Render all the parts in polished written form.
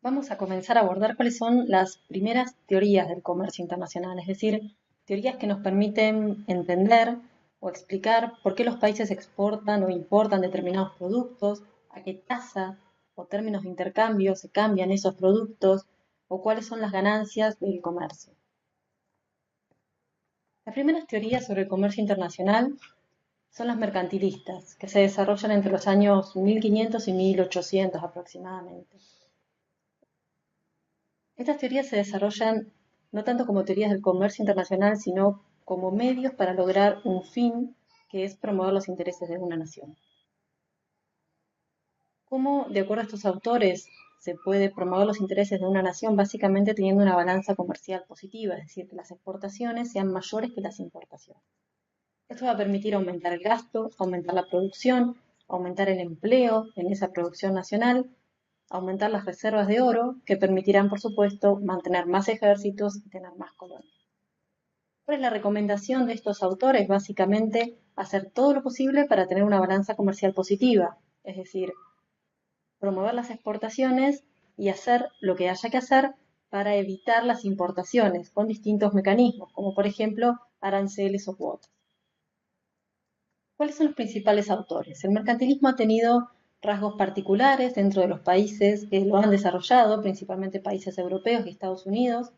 Vamos a comenzar a abordar cuáles son las primeras teorías del comercio internacional, es decir, teorías que nos permiten entender o explicar por qué los países exportan o importan determinados productos, a qué tasa o términos de intercambio se cambian esos productos o cuáles son las ganancias del comercio. Las primeras teorías sobre el comercio internacional son las mercantilistas, que se desarrollan entre los años 1500 y 1800 aproximadamente. Estas teorías se desarrollan no tanto como teorías del comercio internacional, sino como medios para lograr un fin que es promover los intereses de una nación. ¿Cómo, de acuerdo a estos autores, se puede promover los intereses de una nación? Básicamente teniendo una balanza comercial positiva, es decir, que las exportaciones sean mayores que las importaciones. Esto va a permitir aumentar el gasto, aumentar la producción, aumentar el empleo en esa producción nacional, aumentar las reservas de oro, que permitirán, por supuesto, mantener más ejércitos y tener más colonias. ¿Cuál es la recomendación de estos autores? Básicamente, hacer todo lo posible para tener una balanza comercial positiva, es decir, promover las exportaciones y hacer lo que haya que hacer para evitar las importaciones con distintos mecanismos, como por ejemplo aranceles o cuotas. ¿Cuáles son los principales autores? El mercantilismo ha tenido rasgos particulares dentro de los países que lo han desarrollado, principalmente países europeos y Estados Unidos.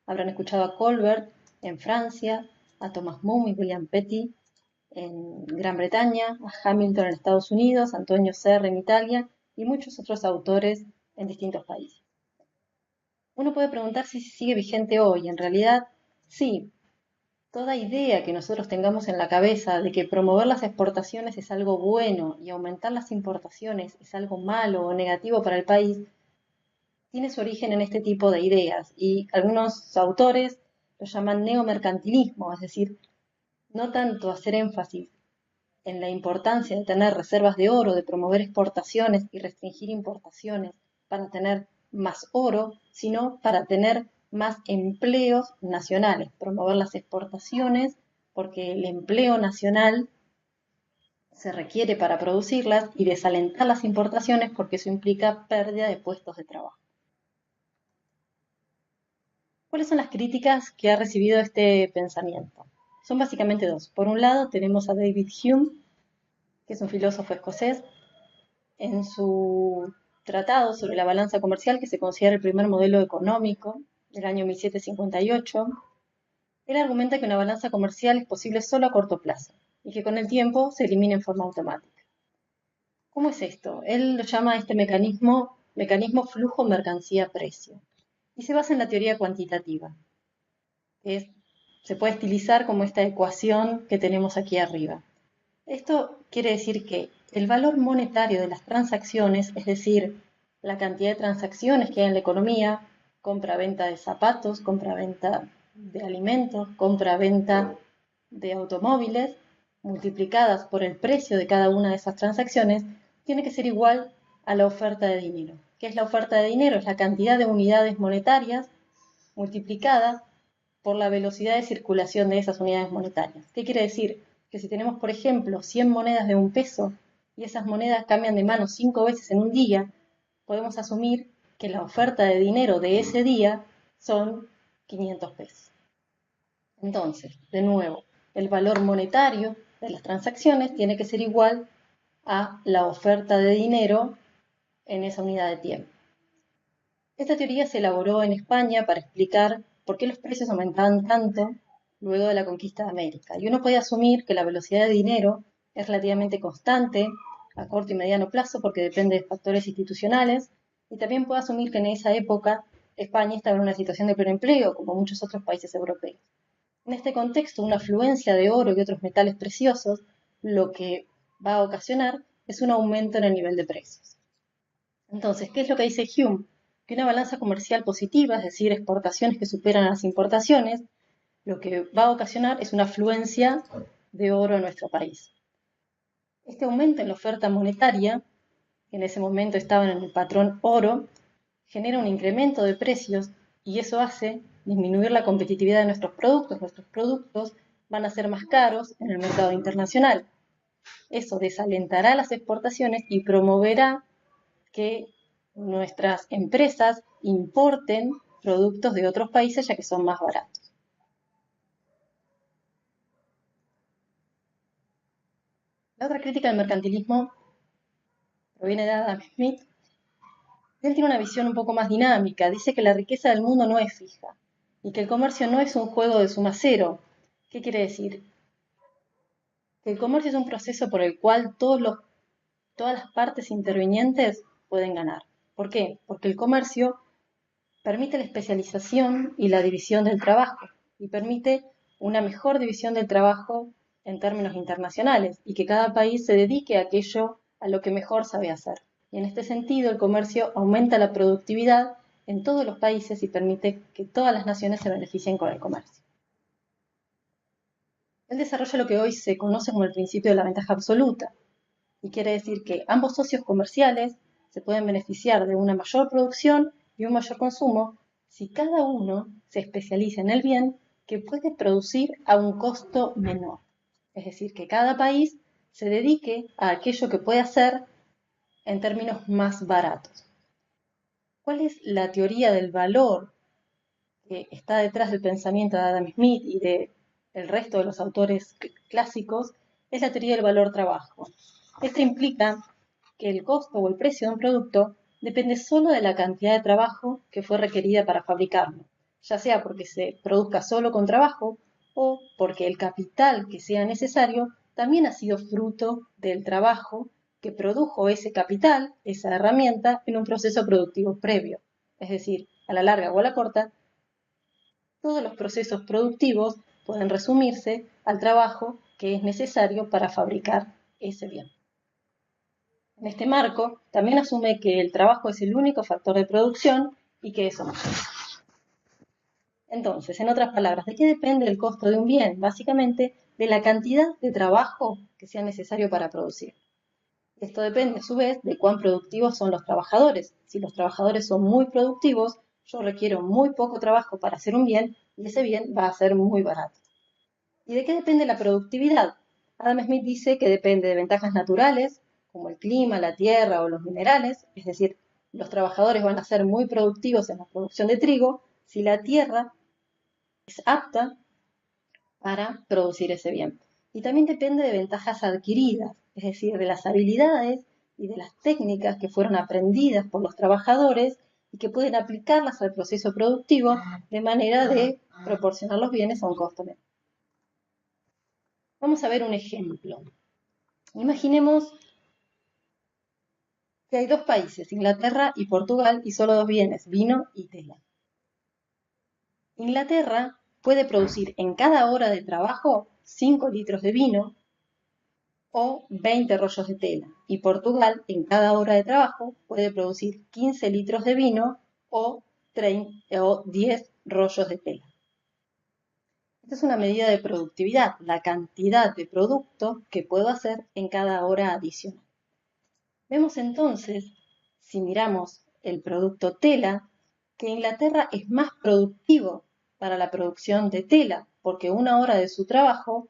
Habrán escuchado a Colbert en Francia, a Thomas Moore y William Petty en Gran Bretaña, a Hamilton en Estados Unidos, Antonio Serra en Italia y muchos otros autores en distintos países. Uno puede preguntar si sigue vigente hoy. En realidad, sí. Toda idea que nosotros tengamos en la cabeza de que promover las exportaciones es algo bueno y aumentar las importaciones es algo malo o negativo para el país, tiene su origen en este tipo de ideas y algunos autores lo llaman neomercantilismo, es decir, no tanto hacer énfasis en la importancia de tener reservas de oro, de promover exportaciones y restringir importaciones para tener más oro, sino para tener más empleos nacionales, promover las exportaciones porque el empleo nacional se requiere para producirlas y desalentar las importaciones porque eso implica pérdida de puestos de trabajo. ¿Cuáles son las críticas que ha recibido este pensamiento? Son básicamente dos. Por un lado tenemos a David Hume, que es un filósofo escocés, en su tratado sobre la balanza comercial, que se considera el primer modelo económico del año 1758, él argumenta que una balanza comercial es posible solo a corto plazo y que con el tiempo se elimina en forma automática. ¿Cómo es esto? Él lo llama a este mecanismo flujo mercancía-precio y se basa en la teoría cuantitativa, que se puede estilizar como esta ecuación que tenemos aquí arriba. Esto quiere decir que el valor monetario de las transacciones, es decir, la cantidad de transacciones que hay en la economía, compra-venta de zapatos, compra-venta de alimentos, compra-venta de automóviles, multiplicadas por el precio de cada una de esas transacciones, tiene que ser igual a la oferta de dinero. ¿Qué es la oferta de dinero? Es la cantidad de unidades monetarias multiplicada por la velocidad de circulación de esas unidades monetarias. ¿Qué quiere decir? Que si tenemos, por ejemplo, 100 monedas de un peso y esas monedas cambian de mano 5 veces en un día, podemos asumir que la oferta de dinero de ese día son 500 pesos. Entonces, de nuevo, el valor monetario de las transacciones tiene que ser igual a la oferta de dinero en esa unidad de tiempo. Esta teoría se elaboró en España para explicar por qué los precios aumentaban tanto luego de la conquista de América. Y uno puede asumir que la velocidad de dinero es relativamente constante a corto y mediano plazo porque depende de factores institucionales, y también puede asumir que en esa época España estaba en una situación de pleno empleo, como muchos otros países europeos. En este contexto, una afluencia de oro y otros metales preciosos lo que va a ocasionar es un aumento en el nivel de precios. Entonces, ¿qué es lo que dice Hume? Que una balanza comercial positiva, es decir, exportaciones que superan a las importaciones, lo que va a ocasionar es una afluencia de oro a nuestro país. Este aumento en la oferta monetaria, que en ese momento estaba en el patrón oro, genera un incremento de precios y eso hace disminuir la competitividad de nuestros productos. Nuestros productos van a ser más caros en el mercado internacional. Eso desalentará las exportaciones y promoverá que nuestras empresas importen productos de otros países ya que son más baratos. La otra crítica del mercantilismo proviene de Adam Smith. Él tiene una visión un poco más dinámica. Dice que la riqueza del mundo no es fija y que el comercio no es un juego de suma cero. ¿Qué quiere decir? Que el comercio es un proceso por el cual todas las partes intervinientes pueden ganar. ¿Por qué? Porque el comercio permite la especialización y la división del trabajo y permite una mejor división del trabajo en términos internacionales y que cada país se dedique a aquello a lo que mejor sabe hacer. Y en este sentido, el comercio aumenta la productividad en todos los países y permite que todas las naciones se beneficien con el comercio. Él desarrolla lo que hoy se conoce como el principio de la ventaja absoluta, y quiere decir que ambos socios comerciales se pueden beneficiar de una mayor producción y un mayor consumo si cada uno se especializa en el bien que puede producir a un costo menor. Es decir, que cada país se dedique a aquello que puede hacer en términos más baratos. ¿Cuál es la teoría del valor que está detrás del pensamiento de Adam Smith y del resto de los autores clásicos? Es la teoría del valor trabajo. Esto implica que el costo o el precio de un producto depende solo de la cantidad de trabajo que fue requerida para fabricarlo, ya sea porque se produzca solo con trabajo o porque el capital que sea necesario también ha sido fruto del trabajo que produjo ese capital, esa herramienta, en un proceso productivo previo. Es decir, a la larga o a la corta, todos los procesos productivos pueden resumirse al trabajo que es necesario para fabricar ese bien. En este marco, también asume que el trabajo es el único factor de producción y que eso no es. Entonces, en otras palabras, ¿de qué depende el costo de un bien? Básicamente, de la cantidad de trabajo que sea necesario para producir. Esto depende, a su vez, de cuán productivos son los trabajadores. Si los trabajadores son muy productivos, yo requiero muy poco trabajo para hacer un bien y ese bien va a ser muy barato. ¿Y de qué depende la productividad? Adam Smith dice que depende de ventajas naturales, como el clima, la tierra o los minerales, es decir, los trabajadores van a ser muy productivos en la producción de trigo si la tierra es apta para producir ese bien. Y también depende de ventajas adquiridas, es decir, de las habilidades y de las técnicas que fueron aprendidas por los trabajadores y que pueden aplicarlas al proceso productivo de manera de proporcionar los bienes a un costo menor. Vamos a ver un ejemplo. Imaginemos que hay dos países, Inglaterra y Portugal, y solo dos bienes, vino y tela. Inglaterra puede producir en cada hora de trabajo 5 litros de vino o 20 rollos de tela, y Portugal en cada hora de trabajo puede producir 15 litros de vino o 10 rollos de tela. Esta es una medida de productividad, la cantidad de producto que puedo hacer en cada hora adicional. Vemos entonces, si miramos el producto tela, que Inglaterra es más productivo para la producción de tela, porque una hora de su trabajo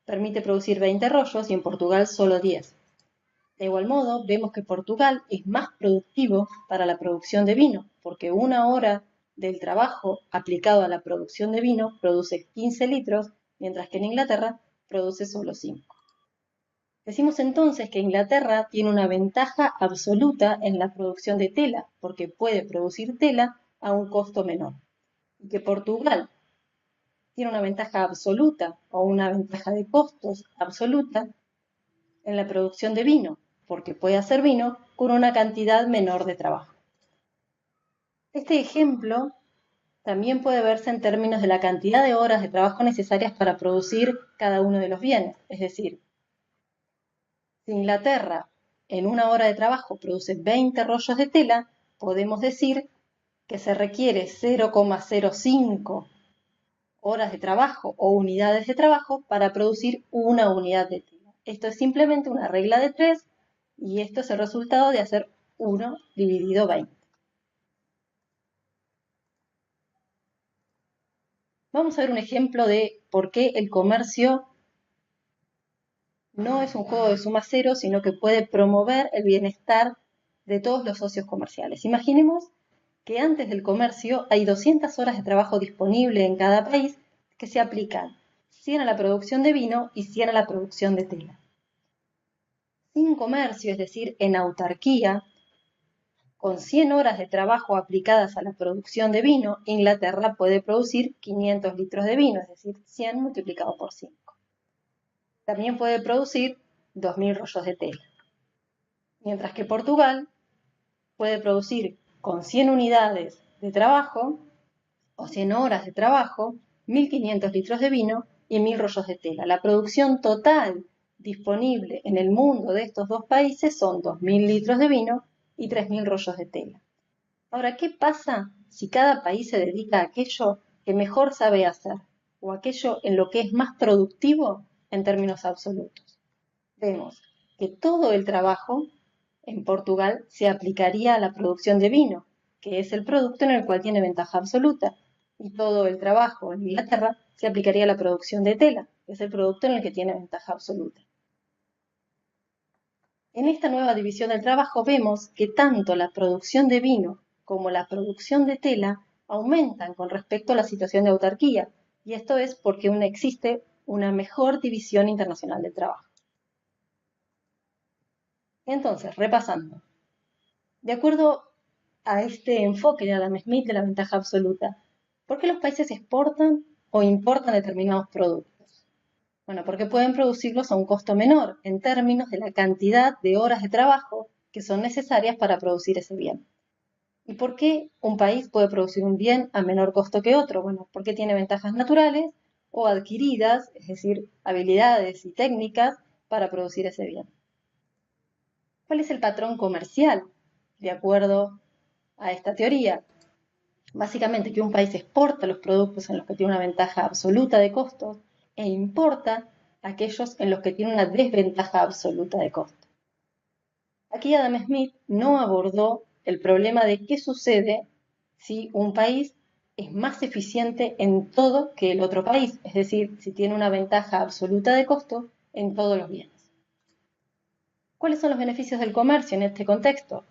permite producir 20 rollos y en Portugal solo 10. De igual modo, vemos que Portugal es más productivo para la producción de vino, porque una hora del trabajo aplicado a la producción de vino produce 15 litros, mientras que en Inglaterra produce solo 5. Decimos entonces que Inglaterra tiene una ventaja absoluta en la producción de tela, porque puede producir tela a un costo menor. Y que Portugal tiene una ventaja absoluta o una ventaja de costos absoluta en la producción de vino, porque puede hacer vino con una cantidad menor de trabajo. Este ejemplo también puede verse en términos de la cantidad de horas de trabajo necesarias para producir cada uno de los bienes, es decir, si Inglaterra en una hora de trabajo produce 20 rollos de tela, podemos decir que se requiere 0,05 horas de trabajo o unidades de trabajo para producir una unidad de tela. Esto es simplemente una regla de 3 y esto es el resultado de hacer 1 dividido 20. Vamos a ver un ejemplo de por qué el comercio no es un juego de suma cero, sino que puede promover el bienestar de todos los socios comerciales. Imaginemos que antes del comercio hay 200 horas de trabajo disponible en cada país que se aplican 100 a la producción de vino y 100 a la producción de tela. Sin comercio, es decir, en autarquía, con 100 horas de trabajo aplicadas a la producción de vino, Inglaterra puede producir 500 litros de vino, es decir, 100 multiplicado por 5. También puede producir 2.000 rollos de tela. Mientras que Portugal puede producir con 100 unidades de trabajo o 100 horas de trabajo, 1.500 litros de vino y 1.000 rollos de tela. La producción total disponible en el mundo de estos dos países son 2.000 litros de vino y 3.000 rollos de tela. Ahora, ¿qué pasa si cada país se dedica a aquello que mejor sabe hacer o aquello en lo que es más productivo en términos absolutos? Vemos que todo el trabajo en Portugal se aplicaría a la producción de vino, que es el producto en el cual tiene ventaja absoluta, y todo el trabajo en Inglaterra se aplicaría a la producción de tela, que es el producto en el que tiene ventaja absoluta. En esta nueva división del trabajo vemos que tanto la producción de vino como la producción de tela aumentan con respecto a la situación de autarquía, y esto es porque existe una mejor división internacional del trabajo. Entonces, repasando, de acuerdo a este enfoque de Adam Smith de la ventaja absoluta, ¿por qué los países exportan o importan determinados productos? Bueno, porque pueden producirlos a un costo menor en términos de la cantidad de horas de trabajo que son necesarias para producir ese bien. ¿Y por qué un país puede producir un bien a menor costo que otro? Bueno, porque tiene ventajas naturales o adquiridas, es decir, habilidades y técnicas para producir ese bien. ¿Cuál es el patrón comercial de acuerdo a esta teoría? Básicamente que un país exporta los productos en los que tiene una ventaja absoluta de costos e importa aquellos en los que tiene una desventaja absoluta de costo. Aquí Adam Smith no abordó el problema de qué sucede si un país es más eficiente en todo que el otro país, es decir, si tiene una ventaja absoluta de costo en todos los bienes. ¿Cuáles son los beneficios del comercio en este contexto?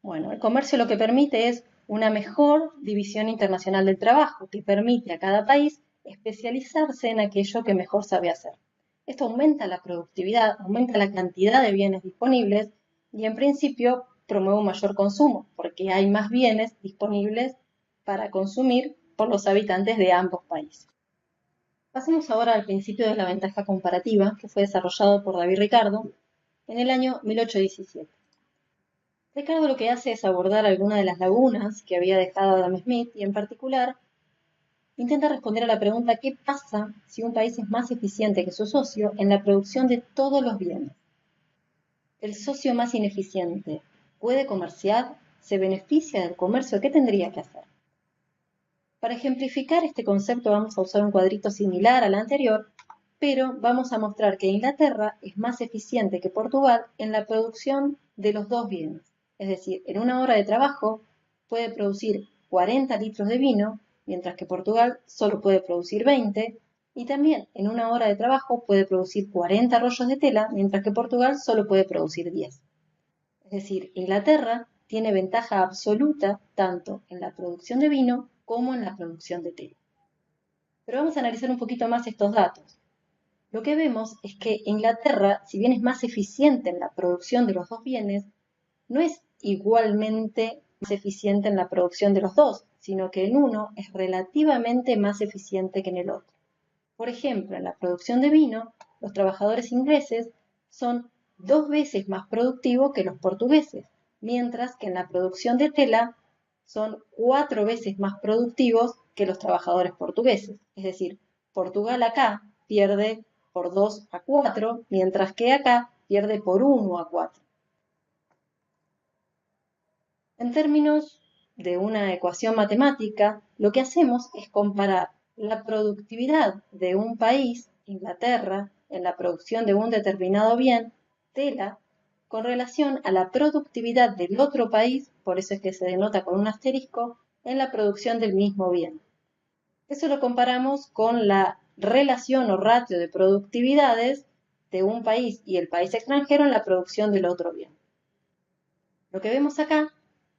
Bueno, el comercio lo que permite es una mejor división internacional del trabajo, que permite a cada país especializarse en aquello que mejor sabe hacer. Esto aumenta la productividad, aumenta la cantidad de bienes disponibles y en principio promueve un mayor consumo, porque hay más bienes disponibles para consumir por los habitantes de ambos países. Pasemos ahora al principio de la ventaja comparativa, que fue desarrollado por David Ricardo en el año 1817. Ricardo lo que hace es abordar algunas de las lagunas que había dejado Adam Smith y en particular intenta responder a la pregunta ¿qué pasa si un país es más eficiente que su socio en la producción de todos los bienes? ¿El socio más ineficiente puede comerciar? ¿Se beneficia del comercio? ¿Qué tendría que hacer? Para ejemplificar este concepto vamos a usar un cuadrito similar al anterior, pero vamos a mostrar que Inglaterra es más eficiente que Portugal en la producción de los dos bienes. Es decir, en una hora de trabajo puede producir 40 litros de vino, mientras que Portugal solo puede producir 20, y también en una hora de trabajo puede producir 40 rollos de tela, mientras que Portugal solo puede producir 10. Es decir, Inglaterra tiene ventaja absoluta tanto en la producción de vino como en la producción de tela. Pero vamos a analizar un poquito más estos datos. Lo que vemos es que Inglaterra, si bien es más eficiente en la producción de los dos bienes, no es igualmente más eficiente en la producción de los dos, sino que en uno es relativamente más eficiente que en el otro. Por ejemplo, en la producción de vino, los trabajadores ingleses son 2 veces más productivos que los portugueses, mientras que en la producción de tela son 4 veces más productivos que los trabajadores portugueses. Es decir, Portugal acá pierde por 2 a 4, mientras que acá pierde por 1 a 4. En términos de una ecuación matemática, lo que hacemos es comparar la productividad de un país, Inglaterra, en la producción de un determinado bien, tela, con relación a la productividad del otro país, por eso es que se denota con un asterisco, en la producción del mismo bien. Eso lo comparamos con la relación o ratio de productividades de un país y el país extranjero en la producción del otro bien. Lo que vemos acá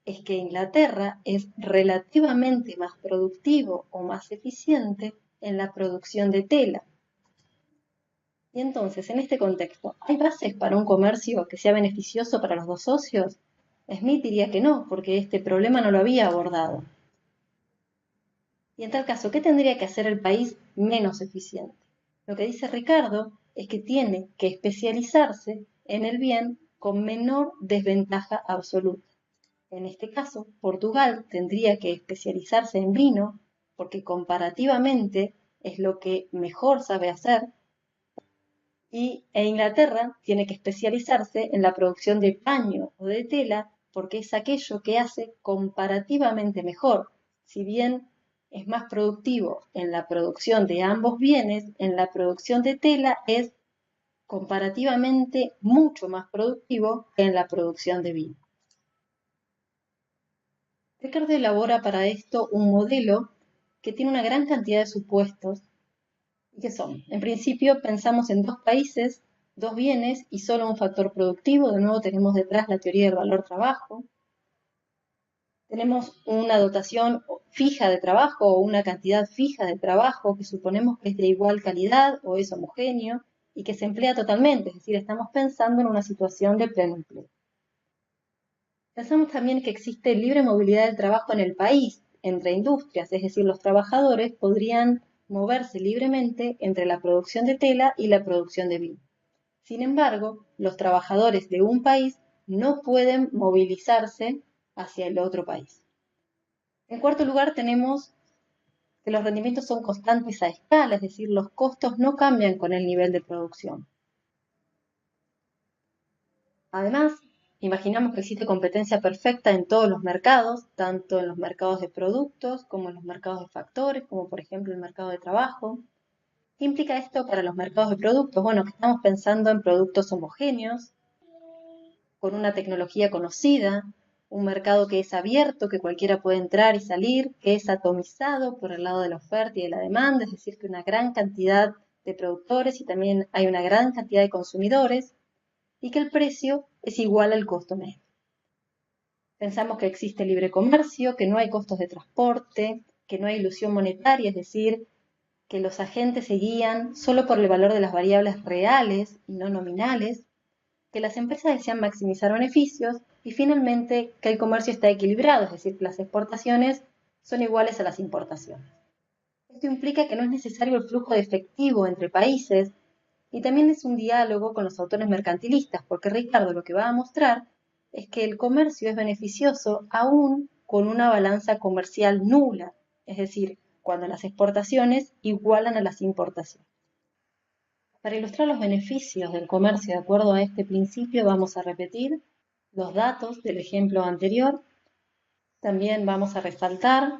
es que Inglaterra es relativamente más productivo o más eficiente en la producción de tela. Y entonces, en este contexto, ¿hay bases para un comercio que sea beneficioso para los dos socios? Smith diría que no, porque este problema no lo había abordado. Y en tal caso, ¿qué tendría que hacer el país menos eficiente? Lo que dice Ricardo es que tiene que especializarse en el bien con menor desventaja absoluta. En este caso, Portugal tendría que especializarse en vino porque comparativamente es lo que mejor sabe hacer, e Inglaterra tiene que especializarse en la producción de paño o de tela porque es aquello que hace comparativamente mejor. Si bien es más productivo en la producción de ambos bienes, en la producción de tela es comparativamente mucho más productivo que en la producción de vino. Ricardo elabora para esto un modelo que tiene una gran cantidad de supuestos. ¿Qué son? En principio pensamos en dos países, dos bienes y solo un factor productivo. De nuevo tenemos detrás la teoría del valor trabajo. Tenemos una dotación fija de trabajo o una cantidad fija de trabajo que suponemos que es de igual calidad o es homogéneo y que se emplea totalmente, es decir, estamos pensando en una situación de pleno empleo. Pensamos también que existe libre movilidad del trabajo en el país, entre industrias, es decir, los trabajadores podrían moverse libremente entre la producción de tela y la producción de vino. Sin embargo, los trabajadores de un país no pueden movilizarse hacia el otro país. En cuarto lugar, tenemos que los rendimientos son constantes a escala, es decir, los costos no cambian con el nivel de producción. Además, imaginamos que existe competencia perfecta en todos los mercados, tanto en los mercados de productos como en los mercados de factores, como por ejemplo el mercado de trabajo. ¿Qué implica esto para los mercados de productos? Bueno, que estamos pensando en productos homogéneos, con una tecnología conocida, un mercado que es abierto, que cualquiera puede entrar y salir, que es atomizado por el lado de la oferta y de la demanda, es decir, que una gran cantidad de productores y también hay una gran cantidad de consumidores, y que el precio es igual al costo medio. Pensamos que existe libre comercio, que no hay costos de transporte, que no hay ilusión monetaria, es decir, que los agentes se guían solo por el valor de las variables reales y no nominales, que las empresas desean maximizar beneficios y finalmente que el comercio está equilibrado, es decir, que las exportaciones son iguales a las importaciones. Esto implica que no es necesario el flujo de efectivo entre países y también es un diálogo con los autores mercantilistas, porque Ricardo lo que va a mostrar es que el comercio es beneficioso aún con una balanza comercial nula, es decir, cuando las exportaciones igualan a las importaciones. Para ilustrar los beneficios del comercio de acuerdo a este principio, vamos a repetir los datos del ejemplo anterior. También vamos a resaltar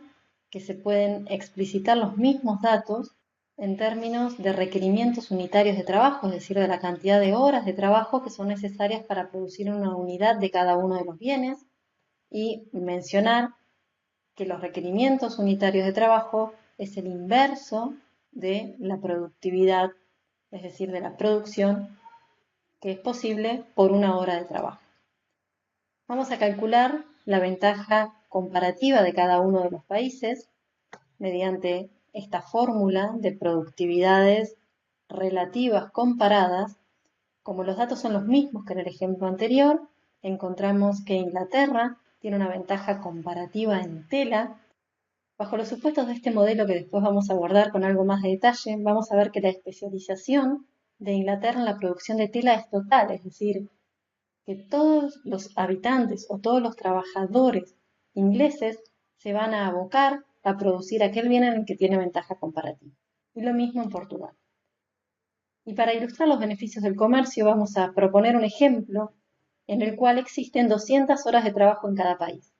que se pueden explicitar los mismos datos en términos de requerimientos unitarios de trabajo, es decir, de la cantidad de horas de trabajo que son necesarias para producir una unidad de cada uno de los bienes, y mencionar que los requerimientos unitarios de trabajo es el inverso de la productividad, es decir, de la producción que es posible por una hora de trabajo. Vamos a calcular la ventaja comparativa de cada uno de los países mediante esta fórmula de productividades relativas comparadas. Como los datos son los mismos que en el ejemplo anterior, encontramos que Inglaterra tiene una ventaja comparativa en tela. Bajo los supuestos de este modelo que después vamos a abordar con algo más de detalle, vamos a ver que la especialización de Inglaterra en la producción de tela es total, es decir, que todos los habitantes o todos los trabajadores ingleses se van a abocar a producir aquel bien en el que tiene ventaja comparativa. Y lo mismo en Portugal. Y para ilustrar los beneficios del comercio vamos a proponer un ejemplo en el cual existen 200 horas de trabajo en cada país.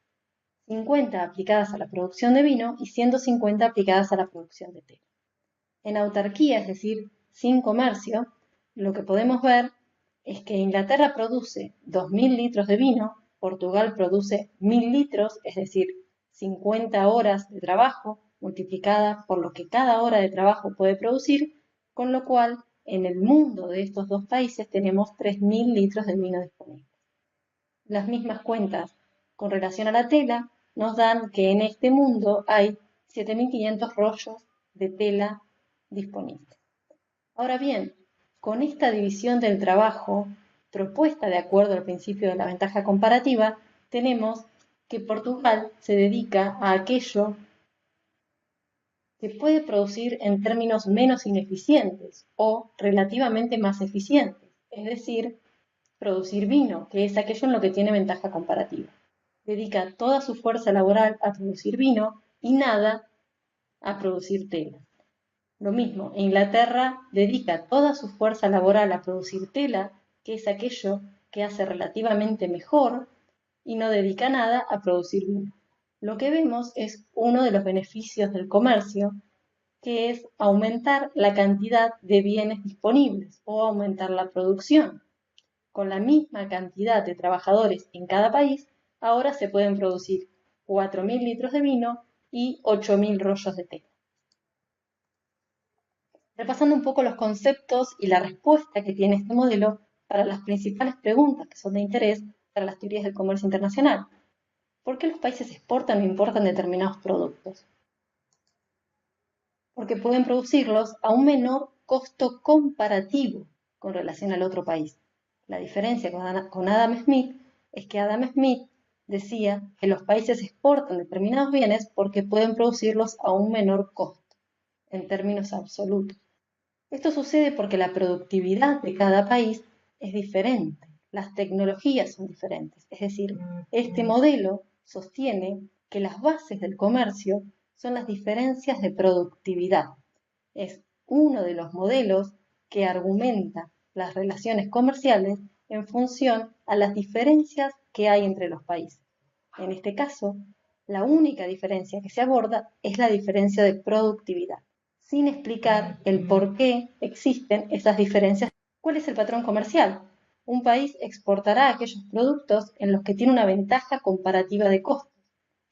50 aplicadas a la producción de vino y 150 aplicadas a la producción de tela. En autarquía, es decir, sin comercio, lo que podemos ver es que Inglaterra produce 2.000 litros de vino, Portugal produce 1.000 litros, es decir, 50 horas de trabajo multiplicada por lo que cada hora de trabajo puede producir, con lo cual en el mundo de estos dos países tenemos 3.000 litros de vino disponibles. las mismas cuentas con relación a la tela nos dan que en este mundo hay 7.500 rollos de tela disponibles. Ahora bien, con esta división del trabajo propuesta de acuerdo al principio de la ventaja comparativa, tenemos que Portugal se dedica a aquello que puede producir en términos menos ineficientes o relativamente más eficientes, es decir, producir vino, que es aquello en lo que tiene ventaja comparativa. Dedica toda su fuerza laboral a producir vino y nada a producir tela. Lo mismo, Inglaterra dedica toda su fuerza laboral a producir tela, que es aquello que hace relativamente mejor, y no dedica nada a producir vino. Lo que vemos es uno de los beneficios del comercio, que es aumentar la cantidad de bienes disponibles o aumentar la producción. Con la misma cantidad de trabajadores en cada país, ahora se pueden producir 4.000 litros de vino y 8.000 rollos de tela. Repasando un poco los conceptos y la respuesta que tiene este modelo para las principales preguntas que son de interés para las teorías del comercio internacional. ¿Por qué los países exportan o importan determinados productos? Porque pueden producirlos a un menor costo comparativo con relación al otro país. La diferencia con Adam Smith es que Adam Smith decía que los países exportan determinados bienes porque pueden producirlos a un menor costo, en términos absolutos. Esto sucede porque la productividad de cada país es diferente, las tecnologías son diferentes. Es decir, este modelo sostiene que las bases del comercio son las diferencias de productividad. Es uno de los modelos que argumenta las relaciones comerciales en función a las diferencias que hay entre los países. En este caso, la única diferencia que se aborda es la diferencia de productividad, sin explicar el por qué existen esas diferencias. ¿Cuál es el patrón comercial? Un país exportará aquellos productos en los que tiene una ventaja comparativa de costos,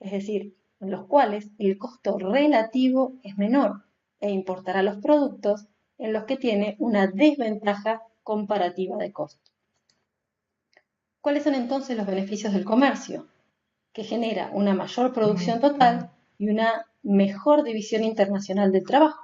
es decir, en los cuales el costo relativo es menor, e importará los productos en los que tiene una desventaja comparativa de costo. ¿Cuáles son entonces los beneficios del comercio? Que genera una mayor producción total y una mejor división internacional del trabajo.